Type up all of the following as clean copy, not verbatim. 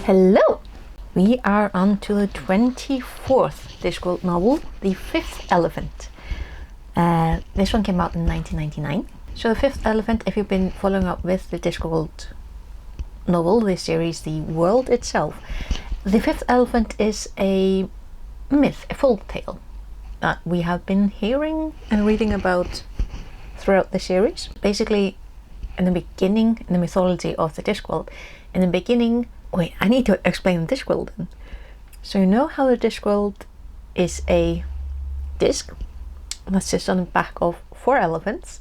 Hello! We are on to the 24th Discworld novel, The Fifth Elephant. This one came out in 1999. So The Fifth Elephant, if you've been following up with the Discworld novel, this series, the world itself, The Fifth Elephant is a myth, a folk tale that we have been hearing and reading about throughout the series. Basically, in the beginning, in the mythology of the Discworld, in the beginning, wait, I need to explain the Discworld then. So you know how the Discworld is a disc that sits on the back of 4 elephants,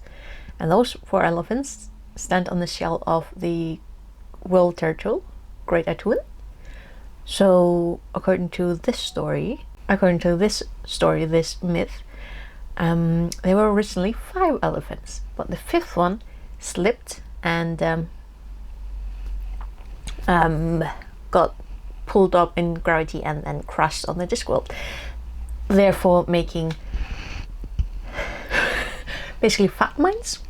and those 4 elephants stand on the shell of the world turtle, Great Atuan. So according to this myth, there were originally 5 elephants, but the 5th one slipped and got pulled up in gravity and then crashed on the Discworld, therefore making basically fat mines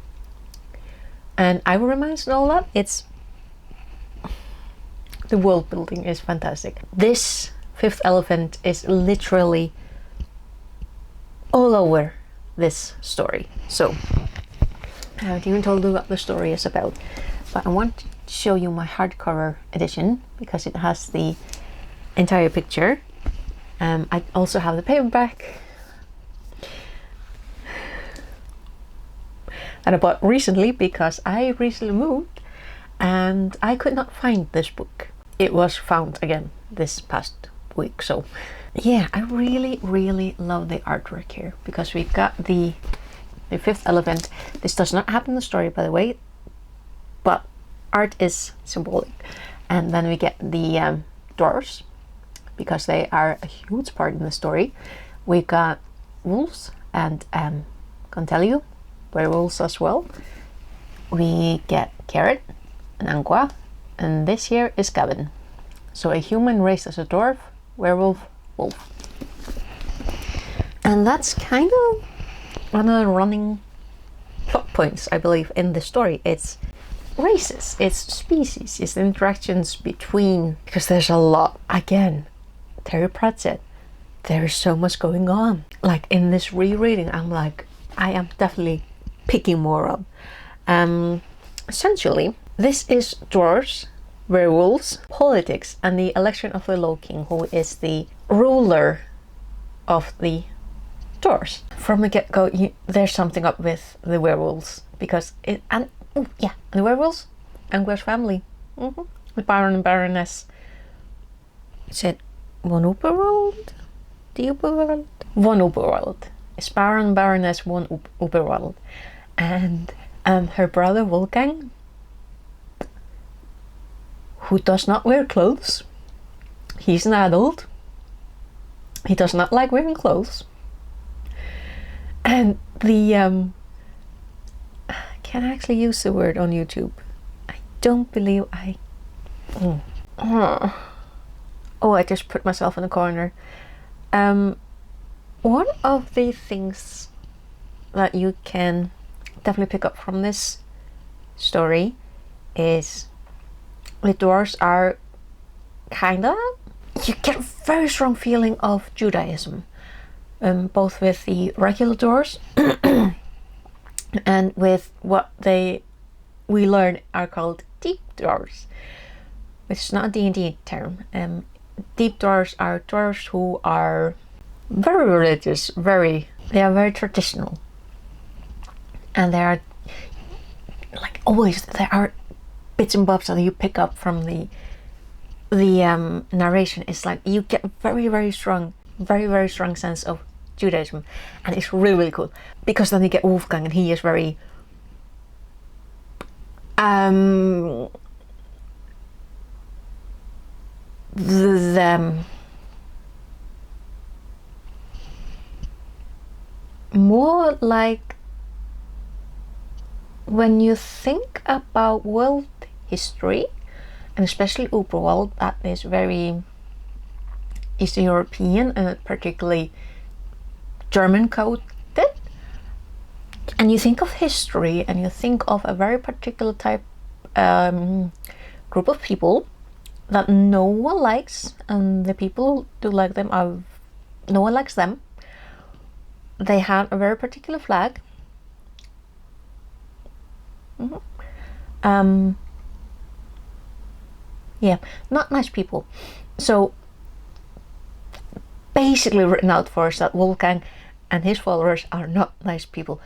and ivory mines and all that. It's the world building is fantastic. This 5th elephant is literally all over this story. So I haven't even told you what the story is about, but I want to show you my hardcover edition because it has the entire picture. I also have the paperback that I bought recently because I recently moved and I could not find this book. It was found again this past week. So yeah, I really love the artwork here because we've got the 5th elephant. This does not happen in the story, by the way, but art is symbolic. And then we get the dwarfs because they are a huge part in the story. We've got wolves and can tell you werewolves as well. We get carrot and anqua, and this here is Gavin. So a human raised as a dwarf, werewolf, wolf. And that's kind of one of the running plot points, I believe, in the story. It's races, it's species, it's interactions between, because there's a lot. Again, Terry Pratchett, there's so much going on. Like in this rereading, I'm like, I am definitely picking more up. Essentially, this is dwarves, werewolves, politics, and the election of the Low King, who is the ruler of the dwarves. From the get-go, there's something up with the werewolves because the werewolves, Angler's family, the Baron and Baroness. Is it von Uberwald? The Uberwald? Von Uberwald. It's Baron and Baroness von Uberwald, and her brother Wolfgang, who does not wear clothes. He's an adult. He does not like wearing clothes. And the can I actually use the word on YouTube? I don't believe I I just put myself in a corner. One of the things that you can definitely pick up from this story is the dwarves are you get a very strong feeling of Judaism, both with the regular dwarves and with what we learn are called deep dwarves, which is not a D&D term. Deep dwarves are dwarves who are very religious, they are very traditional, and they are like always there are bits and bobs that you pick up from the narration. It's like you get very strong sense of Judaism, and it's really cool because then you get Wolfgang, and he is very more like, when you think about world history, and especially Uberwald, that is very Eastern European and particularly German coded, and you think of history and you think of a very particular type group of people that no one likes, and the people who do like them are no one likes them. They had a very particular flag. Yeah, not nice people. So basically written out for us that Wolfgang and his followers are not nice people.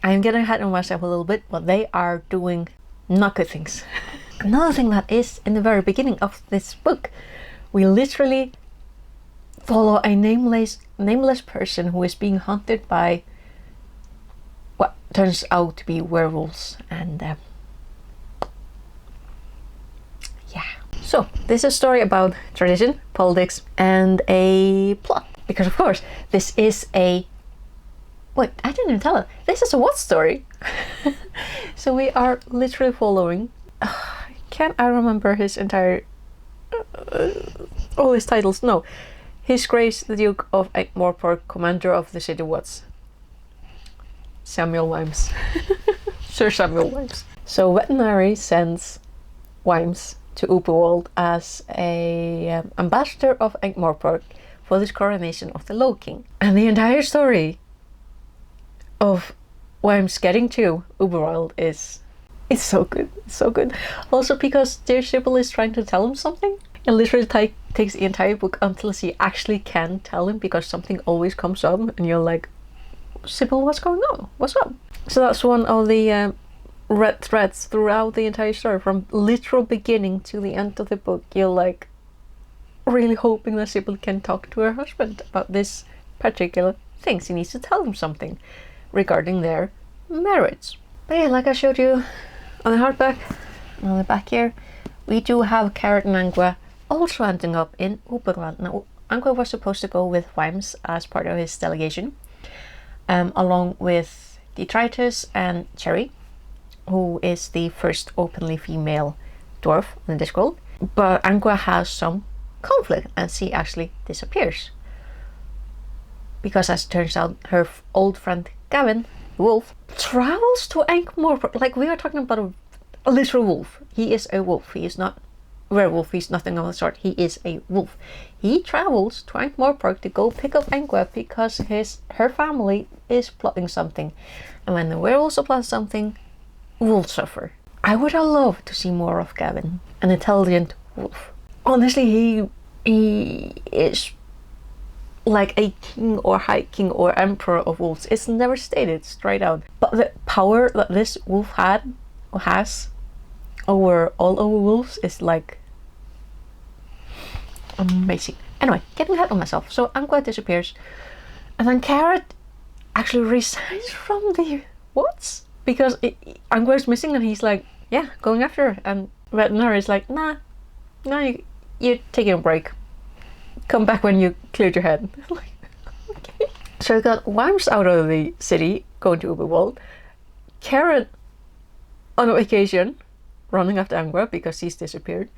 I'm getting ahead of myself a little bit, but they are doing not good things. Another thing that is in the very beginning of this book, we literally follow a nameless person who is being hunted by what turns out to be werewolves. And yeah. So this is a story about tradition, politics, and a plot. Because of course, this is a... Wait, I didn't even tell it. This is a what story? So we are literally following... Can't I remember his entire... all his titles? No. His Grace the Duke of Ankh-Morpork, Commander of the City Watts. Samuel Vimes. Sir Samuel Vimes. So veterinary sends Vimes to Uberwald as a ambassador of Ankh-Morpork for this coronation of the Low King. And the entire story of Vimes getting to Uberwald is... It's so good. It's so good. Also because dear Sybil is trying to tell him something. It literally takes the entire book until she actually can tell him, because something always comes up and you're like, Sybil, what's going on? What's up? So that's one of the red threads throughout the entire story. From literal beginning to the end of the book, you're like really hoping that Sybil can talk to her husband about this particular thing. She needs to tell him something regarding their marriage. But yeah, like I showed you on the hardback, on the back here, we do have Carrot and Angua also ending up in Uberwald. Now, Angua was supposed to go with Vimes as part of his delegation, along with Detritus and Cherry, who is the first openly female dwarf in the Discworld. But Angua has some conflict and she actually disappears. Because as it turns out, her old friend Gavin, the wolf, travels to Ankh-Morpork. Like, we are talking about a literal wolf. He is a wolf. He is not a werewolf. He's nothing of the sort. He is a wolf. He travels to Ankh-Morpork to go pick up Angua because her family is plotting something. And when the werewolves plot something, wolves suffer. I would have loved to see more of Gavin, an intelligent wolf. Honestly, he is like a king or high king or emperor of wolves. It's never stated straight out. But the power that this wolf has over all other wolves is like amazing. Anyway, getting ahead of myself. So Angua disappears, and then Carrot actually resigns from the Watts because Angua is missing, and he's like, yeah, going after her. And Veterinary is like, nah, you're taking a break. Come back when you cleared your head. Like, okay. So we got Vimes out of the city, going to Uberwald. Carrot on a vacation, running after Angua because he's disappeared.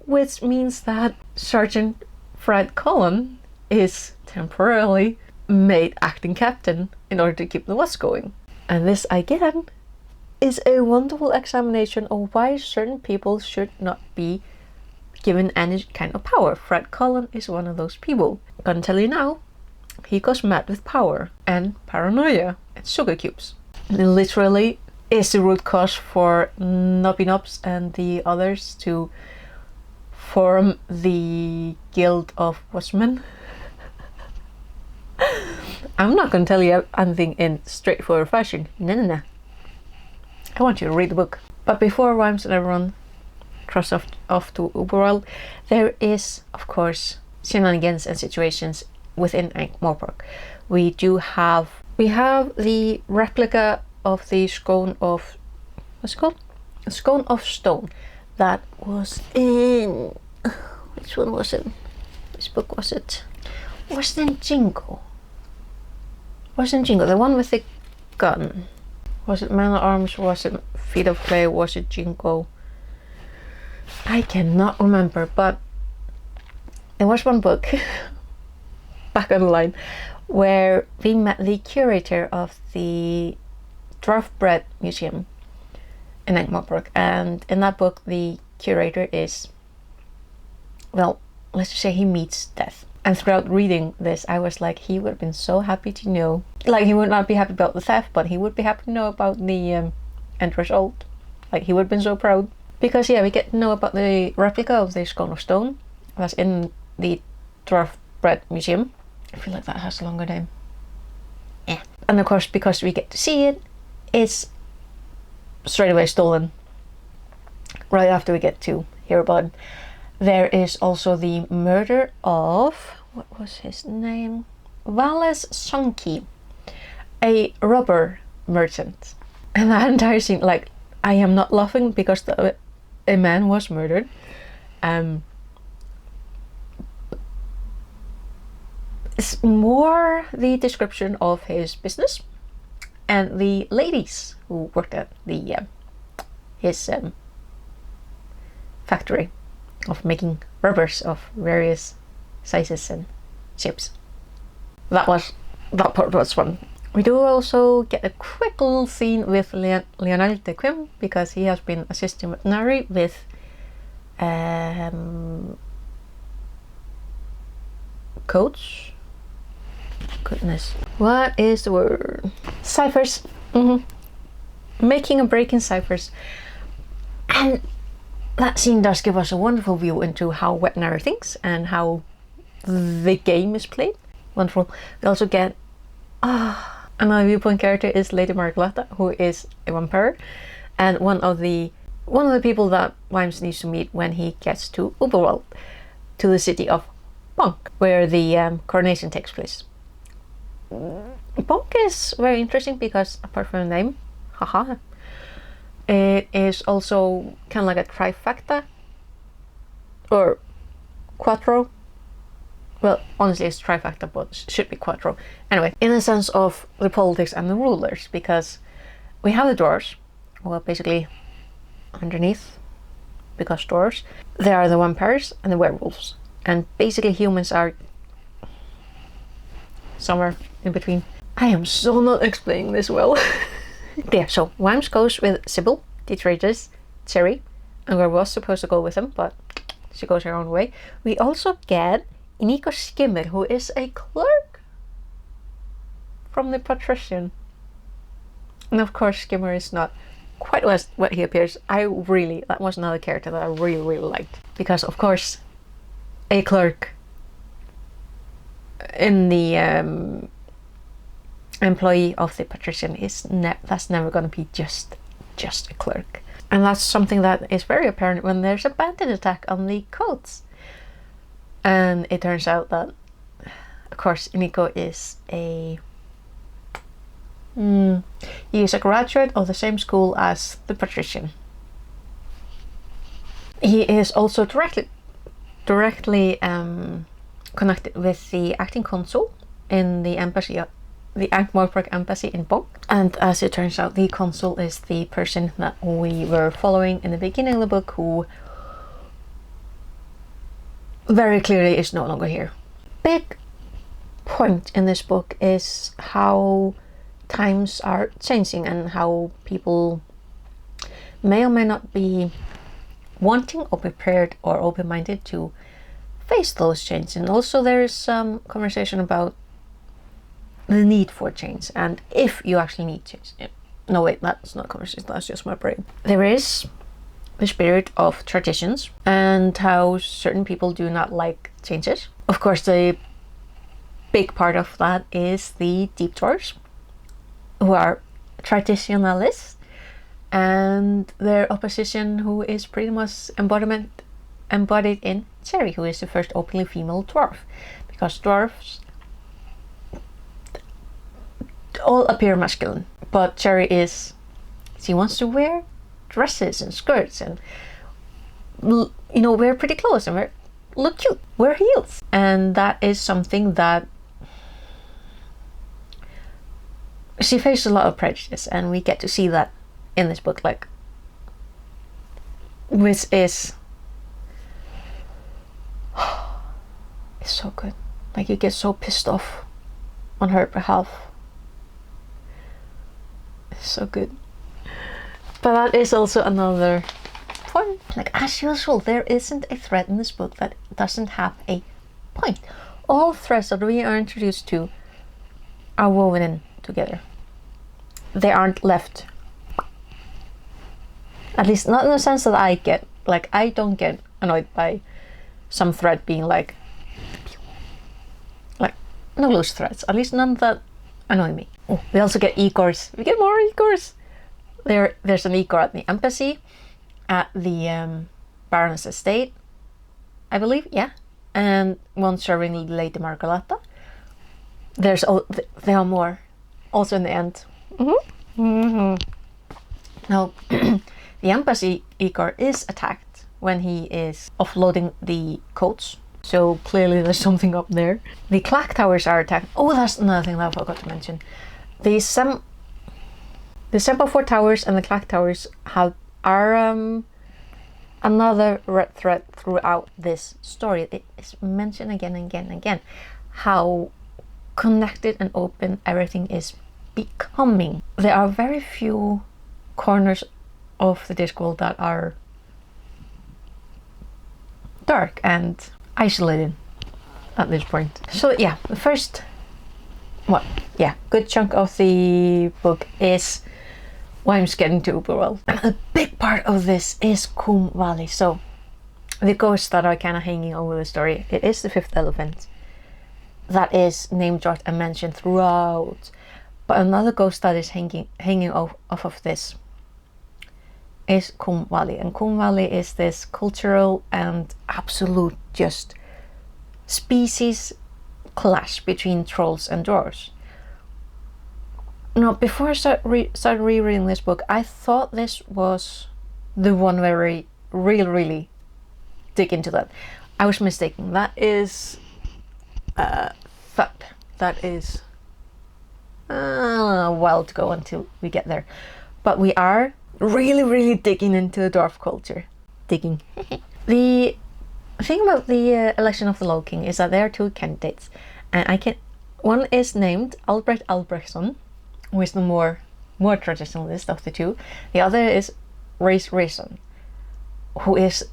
Which means that Sergeant Fred Cullen is temporarily made acting captain in order to keep the Watts going. And this, again, is a wonderful examination of why certain people should not be given any kind of power. Fred Cullen is one of those people. I'm gonna tell you now, he goes mad with power and paranoia and sugar cubes. And it literally is the root cause for Nubby Nubs and the others to form the Guild of Watchmen. I'm not gonna tell you anything in straightforward fashion. No. I want you to read the book. But before Vimes and everyone cross off to Uberwald, there is, of course, shenanigans and situations within Ankh-Morpork. We have the replica of the scone of... what's it called? A scone of stone that was in... which one was it? Which book was it? Was it in Jingo? Was it in Jingo? The one with the gun. Was it Man at Arms? Was it Feet of Clay? Was it Jingo? I cannot remember, but there was one book back on the line where we met the curator of the Dwarf Bread Museum in Ankh-Morpork, and in that book the curator is well, let's just say he meets death. And throughout reading this, I was like, he would have been so happy to know. Like, he would not be happy about the theft, but he would be happy to know about the end result. Like, he would have been so proud. Because, yeah, we get to know about the replica of the Scone of Stone that's in the Dwarf Bread Museum. I feel like that has a longer name. Yeah. And of course, because we get to see it, it's straight away stolen. Right after we get to hear about it. There is also the murder of, what was his name? Vales Sonki, a rubber merchant. And that entire scene, like, I am not laughing because a man was murdered. It's more the description of his business and the ladies who worked at the his factory of making rubbers of various sizes and shapes. That part was fun. We do also get a quick little scene with Leonel de Quim, because he has been assisting veterinary with codes. Goodness, what is the word? Ciphers. Making a break in ciphers. And that scene does give us a wonderful view into how veterinary thinks and how the game is played. Wonderful. We also get another viewpoint character is Lady Margolata, who is a vampire, and one of the people that Vimes needs to meet when he gets to Uberwald, to the city of Bonk, where the coronation takes place. Bonk is very interesting because, apart from the name, haha, it is also kind of like a trifecta or quattro. Well, honestly, it's trifecta, but it should be quattro. Anyway, in the sense of the politics and the rulers, because we have the dwarves, well, basically underneath, because dwarves, there are the vampires and the werewolves, and basically humans are somewhere in between. I am so not explaining this well. Yeah, so Vimes goes with Sybil, the traitress, Cherry, and we was supposed to go with him, but she goes her own way. We also get Inigo Skimmer, who is a clerk from the patrician. And of course, Skimmer is not quite what he appears. That was another character that I really liked. Because of course, a clerk in the employee of the patrician that's never going to be just a clerk. And that's something that is very apparent when there's a bandit attack on the coats. And it turns out that, of course, Inigo is he is a graduate of the same school as the patrician. He is also directly connected with the acting consul in the embassy, the Ankh-Morpork embassy in Bonk. And as it turns out, the consul is the person that we were following in the beginning of the book, who very clearly is no longer here. Big point in this book is how times are changing and how people may or may not be wanting or prepared or open-minded to face those changes. And also there is some conversation about the need for change and if you actually need change. No, wait, that's not a conversation, that's just my brain. There is the spirit of traditions and how certain people do not like changes. Of course, the big part of that is the deep dwarfs, who are traditionalists, and their opposition, who is pretty much embodied in Cherry, who is the first openly female dwarf, because dwarfs all appear masculine, but Cherry she wants to wear dresses and skirts and wear pretty clothes and look cute, wear heels, and that is something that she faced a lot of prejudice, and we get to see that in this book, like, which is it's so good. Like, you get so pissed off on her behalf. It's so good. But that is also another point. Like, as usual, there isn't a thread in this book that doesn't have a point. All threads that we are introduced to are woven in together. They aren't left. At least not in the sense that I get. Like, I don't get annoyed by some thread being like no loose threads. At least none that annoy me. Oh, we also get Igors. We get more Igors. There's an Igor at the embassy, at the Baroness estate, I believe, yeah. And one serving Lady Margareta. There are more. Also in the end. Now, the embassy Igor is attacked when he is offloading the coats. So clearly there's something up there. The clock towers are attacked. Oh, that's another thing that I forgot to mention. The Semaphore towers and the clock towers are another red thread throughout this story. It is mentioned again and again and again how connected and open everything is becoming. There are very few corners of the Discworld that are dark and isolated at this point. So yeah, the first good chunk of the book is Vimes getting to Uberwald. And a big part of this is Combe Valley. So the ghosts that are kind of hanging over the story, it is the fifth elephant that is name dropped and mentioned throughout. But another ghost that is hanging off of this is Combe Valley. And Combe Valley is this cultural and absolute just species clash between trolls and dwarves. Now, before I started rereading this book, I thought this was the one where I really dig into that. I was mistaken. That is that is a while to go until we get there. But we are really digging into the dwarf culture. Digging. The thing about the election of the Low King is that there are two candidates, and one is named Albrecht Albrechtsson, who is the more traditionalist of the two. The other is Race Rayson, who is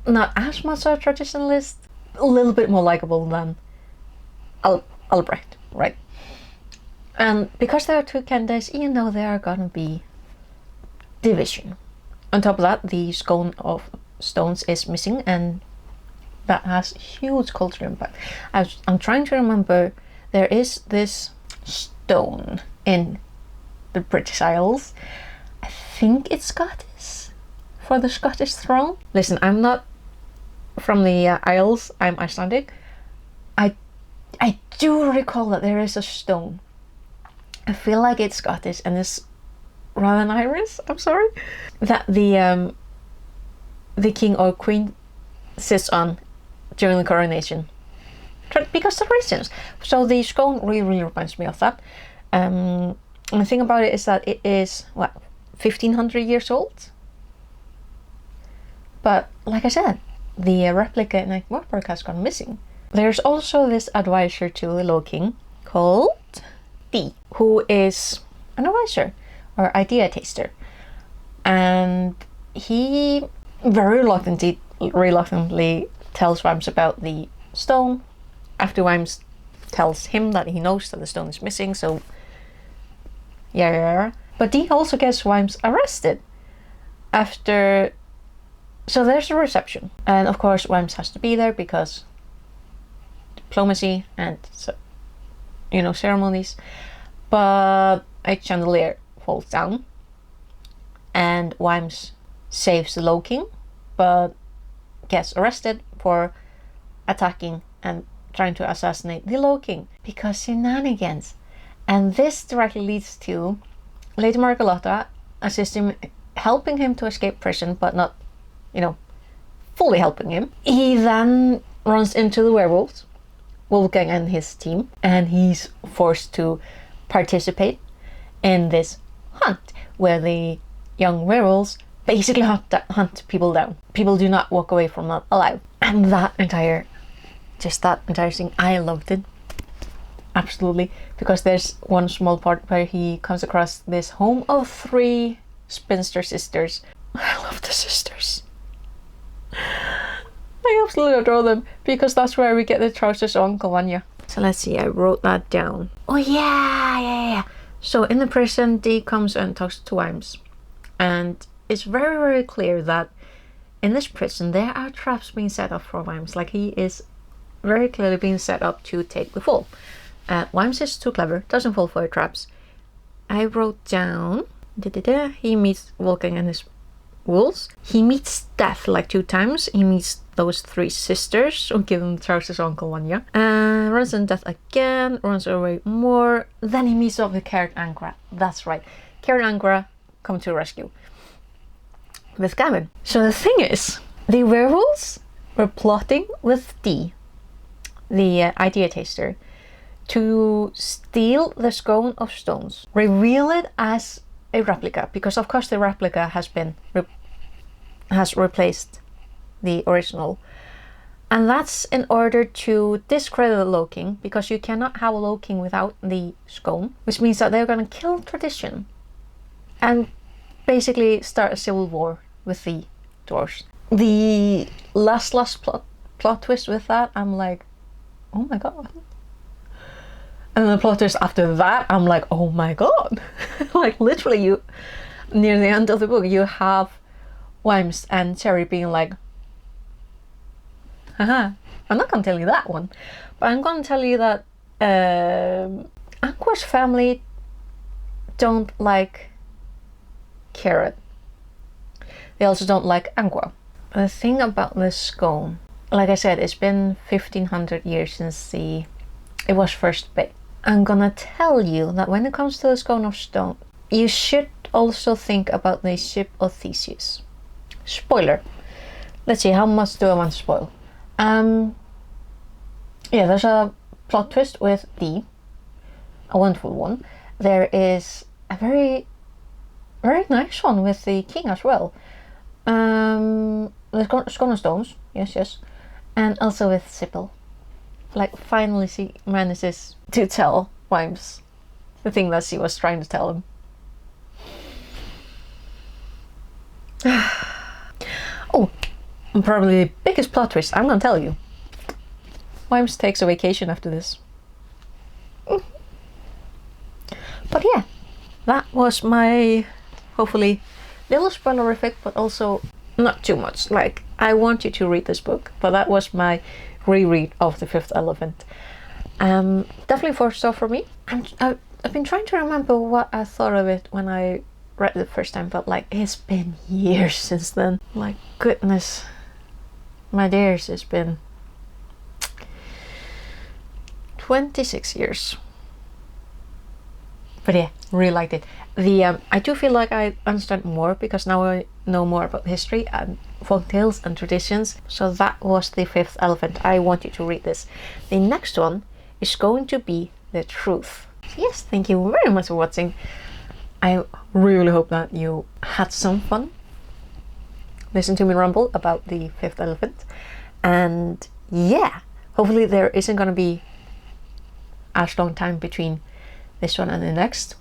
not as much a traditionalist, a little bit more likable than Albrecht, right? And because there are two candidates, you know there are gonna be division. On top of that, the scone of stones is missing, and that has huge cultural impact. I'm trying to remember, there is this stone in the British Isles. I think it's Scottish, for the Scottish throne. Listen, I'm not from the Isles, I'm Icelandic. I do recall that there is a stone. I feel like it's Scottish and it's rather than Irish, I'm sorry, that the king or queen sits on during the coronation, because of reasons. So the scone really reminds me of that. And the thing about it is that it is 1500 years old. But like I said, the replica in Wartburg has gone missing. There's also this advisor to the Low King called Dee, who is an advisor or idea taster, and he very reluctantly tells Vimes about the stone after Vimes tells him that he knows that the stone is missing. So yeah. But Dee also gets Vimes arrested after. So there's a reception, and of course Vimes has to be there because diplomacy and ceremonies. But a chandelier falls down, and Vimes saves the Low King, but gets arrested for attacking and trying to assassinate the Low King because shenanigans. And this directly leads to Lady Margareta helping him to escape prison, but not, fully helping him. He then runs into the werewolves, Wolfgang and his team, and he's forced to participate in this hunt where the young werewolves basically hunt people down. People do not walk away from that alive. And that entire thing, I loved it. Absolutely. Because there's one small part where he comes across this home of 3 spinster sisters. I love the sisters. absolutely adore them because that's where we get the trousers uncle Vanya. So let's see, I wrote that down. Oh yeah. So in the prison, Dee comes and talks to Vimes, and it's very, very clear that in this prison there are traps being set up for Vimes. Like, he is very clearly being set up to take the fall. Vimes is too clever, doesn't fall for the traps. I wrote down, he meets Vulcan and his wolves. He meets death like 2 times. He meets those 3 sisters who give him the trousers Uncle Vanya. Runs into death again, runs away more. Then he meets up with Karen and Angra. That's right. Karen and Angra come to rescue with Gavin. So the thing is, the werewolves were plotting with Dee, the idea taster, to steal the scone of stones, reveal it as a replica, because of course the replica has replaced the original, and that's in order to discredit Loking, because you cannot have Loking without the scone, which means that they're going to kill tradition and basically start a civil war with the dwarfs. The last plot twist with that, I'm like, oh my god. And the plot twist after that, I'm like, oh my god. Like, literally, you, near the end of the book, you have Vimes and Cherry being like, haha, I'm not gonna tell you that one, but I'm gonna tell you that Angra's family don't like Carrot. They also don't like Angra. The thing about this scone, like I said, it's been 1500 years since it was first baked. I'm gonna tell you that when it comes to the scone of stone, you should also think about the ship of Theseus. Spoiler. Let's see, how much do I want to spoil? Yeah, there's a plot twist with Dee, a wonderful one. There is a very, very nice one with the king as well. The scone of stones, yes, and also with Sybil. Like, finally she manages to tell Vimes the thing that she was trying to tell him. Oh, and probably the biggest plot twist, I'm gonna tell you. Vimes takes a vacation after this. But yeah, that was my, hopefully, little spoilerific, but also not too much. Like, I want you to read this book, but that was my reread of The Fifth Elephant. Definitely 4-star for me. I've been trying to remember what I thought of it when I read it the first time, but like, it's been years since then. Like, goodness, my dears, it's been 26 years. But yeah, really liked it. I do feel like I understand more because now I know more about history and folktales and traditions. So that was The Fifth Elephant. I want you to read this. The next one is going to be The Truth. Yes, thank you very much for watching. I really hope that you had some fun. Listen to me rumble about The Fifth Elephant. And yeah, hopefully there isn't going to be as long time between this one and the next.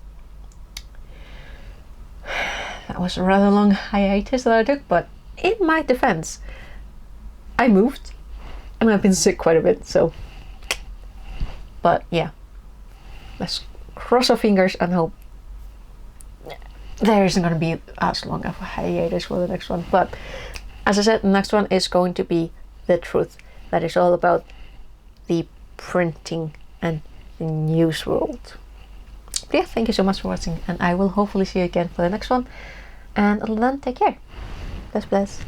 That was a rather long hiatus that I took, but in my defense, I moved and I've been sick quite a bit, so. But yeah, let's cross our fingers and hope there isn't going to be as long of a hiatus for the next one. But as I said, the next one is going to be The Truth. That is all about the printing and the news world. But yeah, thank you so much for watching, and I will hopefully see you again for the next one. And until then, take care. Bless.